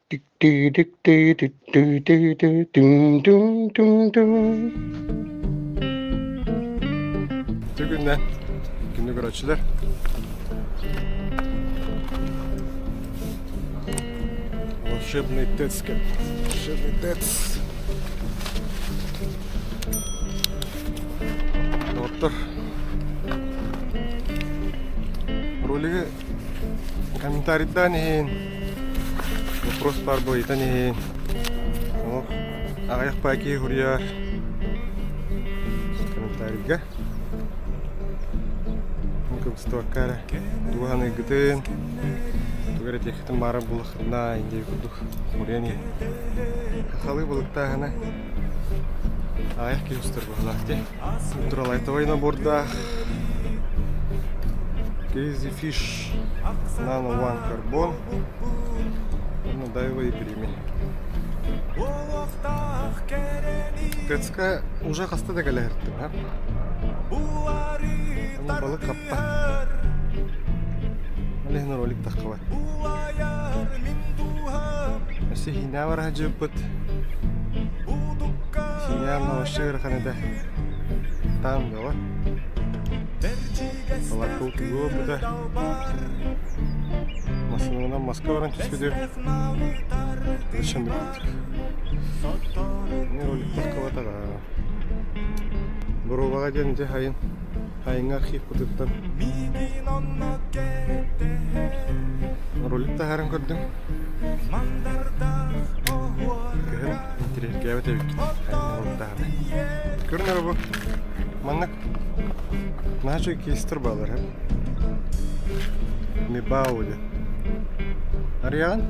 Tugünden günlük ölçüler. Волшебный ТЭЦ. Волшебный ТЭЦ. Доктор. Ролиге комментарийдан кейін вопрос бар бойдан кейін ағаяқ паки хурияр комментарийга стокара дуаны гытын тугары техтин бары булахна инде кудук муряни халы булыктагана аяк киюстер булакти туралайтовайна борда Crazy Fish Nano One Carbon ну даева и прими ТЭЦка уже хастада галерти а балык капта алехна ролик тахкава эсе хина бар хаджыппыт хина навашыр ханада там гава Палатка утугу Масынынан Москвадан түскедер Зачем не ролик таққаватаға Бұроваға денде хайынға қиып бұтыттан Роликта харын көрдің Көхін интерес кәбет әбеккен Роликта харын Көрінер бұл Маннық Наче кистер балар hem. Mi baude. Arian?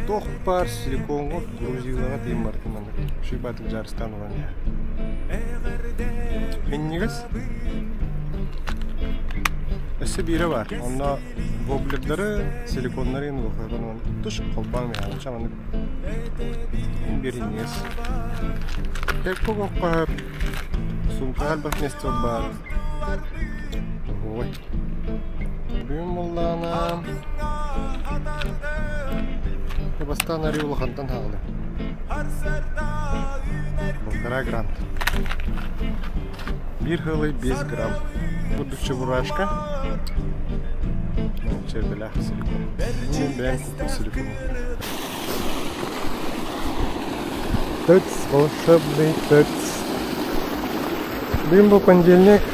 Toch par silikongo Грузияға дейін барды мана. Шибатық жарыстан оған я. Мен негіз? Әсі бері бар. Онда воблерлері, силиконлары енді оқиған оған тұш қолпан мен шаманы. Мен бері негіз. Кәп көк оққа Сумка альбах вместе бар. Ой. Бүйім болдана. Кебастан ари улахантан хағылы. 1,5 грамм. Bir хылы 5 грамм. Будучи бурашка. Чербелях силикон. Мен бәйім купил силикон. ТЭЦ, волшебный ТЭЦ. Бүгін бұл понедельник.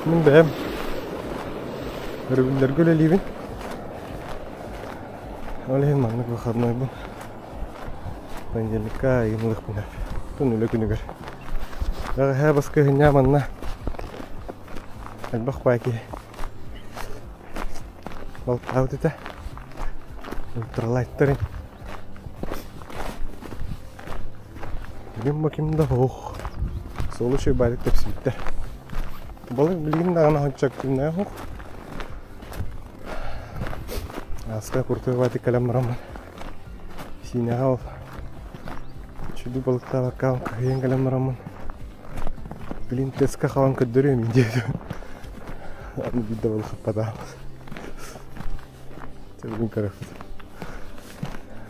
Мен бәйім. Рыбіндер көлі лейбін. Олейін маңнық выходной бұл. Понедельникка айынлық бұнар. Тұн өлі күні көр. Ағы басқа ғыня манна. Әлбақ бәйкі. Балып ауд еті. Ультралайттарын. Бүгін бақымда оқ. Солы шөй байлық деп сүйттер. Балық білген дағына хончак күнне оқ. Асқа құртығы баты кәлем мұрамын. Синеға ол. Чүді балықта баққауын қағыен кәлем мұрамын. Білін тесқа қауын көддірі өмін деді. Аны биді балық аппадамыз. Бүгін көріқпіз.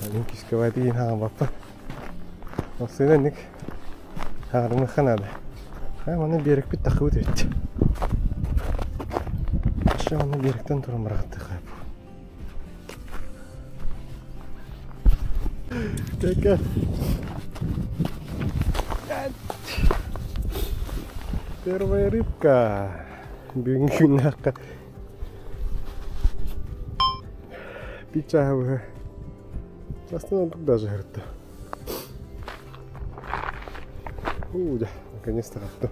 Әлін күшке баты ең хаған баппа. Осыйдан нек ағырымы қанады. Оны берік бет тақы өт өтті. Аша оны беріктен тұрым рағытты қайып. Кәкә. Первая рыбка. Бүгінгі күнгі аққа. Пичағы бұға. Астынан тұқ даже ғыртты. Да, наконец-то готов.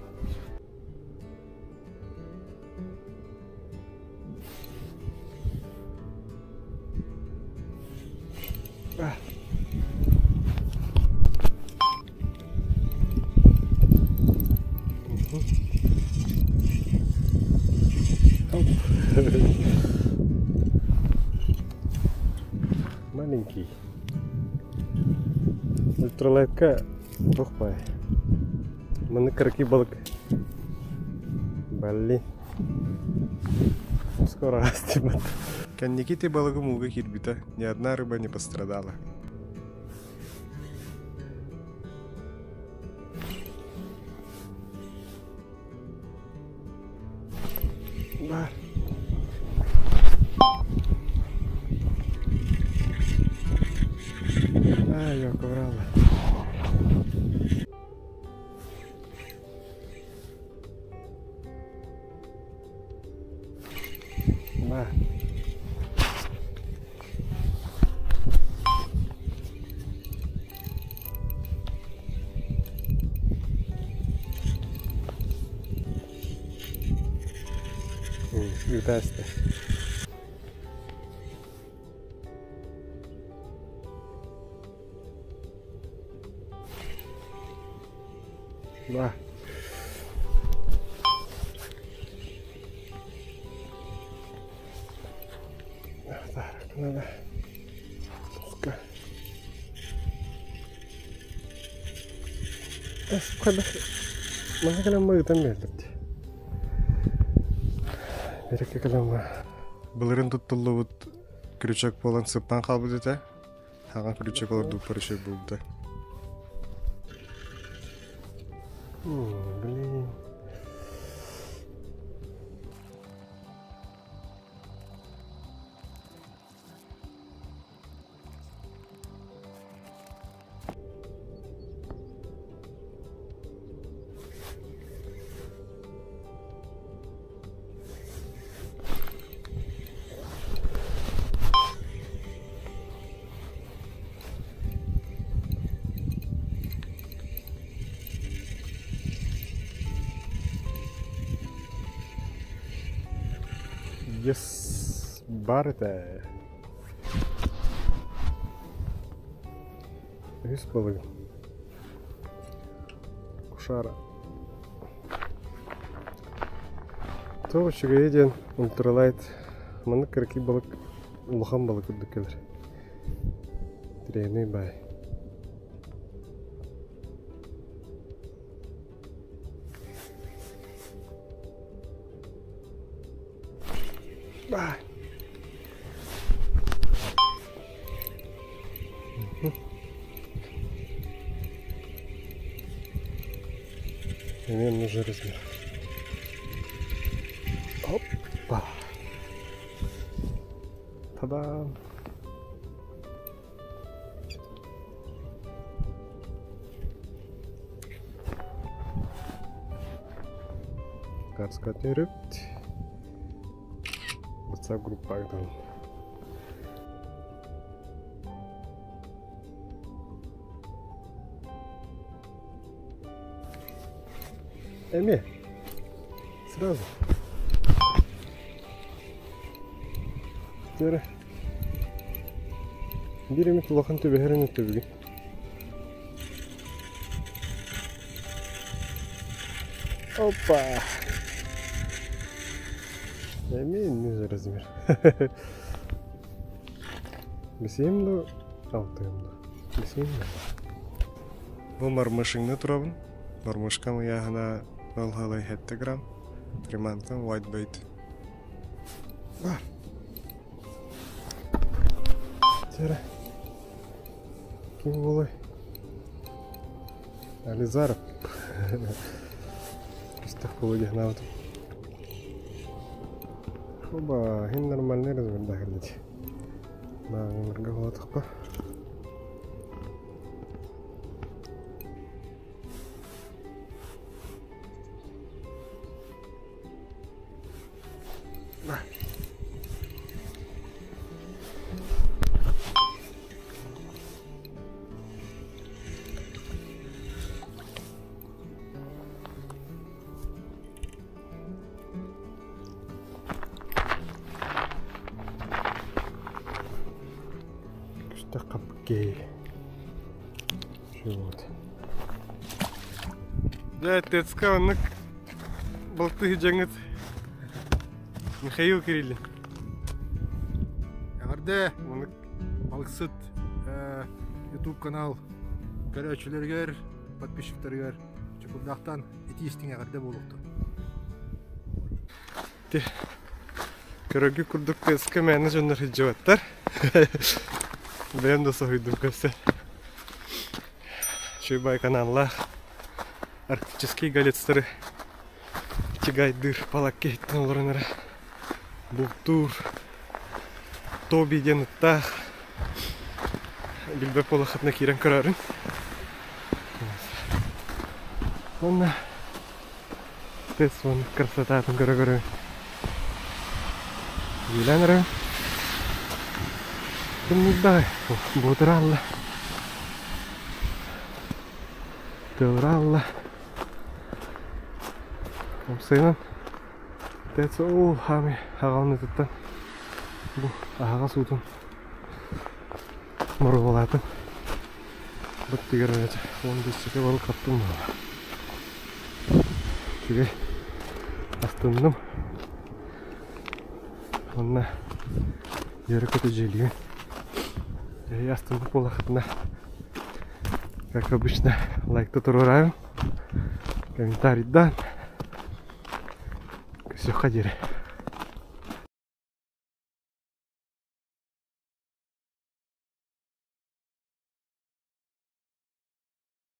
Маленький. Ультралайтка тухпай. Маны караки балык. Блин. Скоро растет. Конниките балыгы муга кирбита, ни одна рыба не пострадала. Бар. Я коврала. Бар. Ютасты. Да. Так, надо. Пускай. Сколько? Mana kalama там белет. Береке kalama. Буларын туттулубут крючок болан сыптан калбыт эте. Хаган крючок олар дупарышы булды. Блин. Yes, барыта. Yüz balığı. Kuşara. Тоғы шыға еден ұлтыралайд. Маны кіркі балық, ұлған балық үдді келір. Древний бай. Бай. Мне нужен размер. Опа. Та-дам. Гарска терүпт. WhatsApp группагдан. Эми. Сразу. Теперь. Берем лохан төбеһерен төбеге. Опа. Эми не размер. Бесемлі, алтымлы. Бесемлі. Бұл мармышыңны тұрабын. Мармышқам яғына 0,7 грамм. Приманкам whitebait. Бар. Тері. Кем болай? Ализаров. Күстік болуге ғынавды. Хоба, хен нормальный размер дағылды. Мағымырға қолатық па. Капки. Вот. Да, тецка он болты жаңыт. Михаил Кириллин. Ягарды Балыксыт YouTube канал көрүүчүлөргө, подписчиктөргө чукулдактан этистиң ягарды болупту. Көрөгі күрдік көзгі мәні жондар хиджаваттар. Бәйім досы хойдым көзі. Шойбай каналлах. Арктический галецтары. Тигайдыр, палак кейттен оларынары. Бұлтур. Тоби ден ұттақ. Билбеп олақытына кейрен көрарын. Онна. Тез вон красотатын көрі-көрі. Гүйләнірі. Күнміздай. Бұдыралла. Тылралла. Omsaynan. Тәтсі ол хами ағалыны тұттан. Бұл ағаға сұлтын. Мұры болатын. Бұт дегер өйті. 15-ке балық қаттым бұл. Теге астындым. Онна ері көті желіген. Астындық бұл ақытына. Как обычно, лайкты тұрғырайым. Комментарий дан. Все ходили.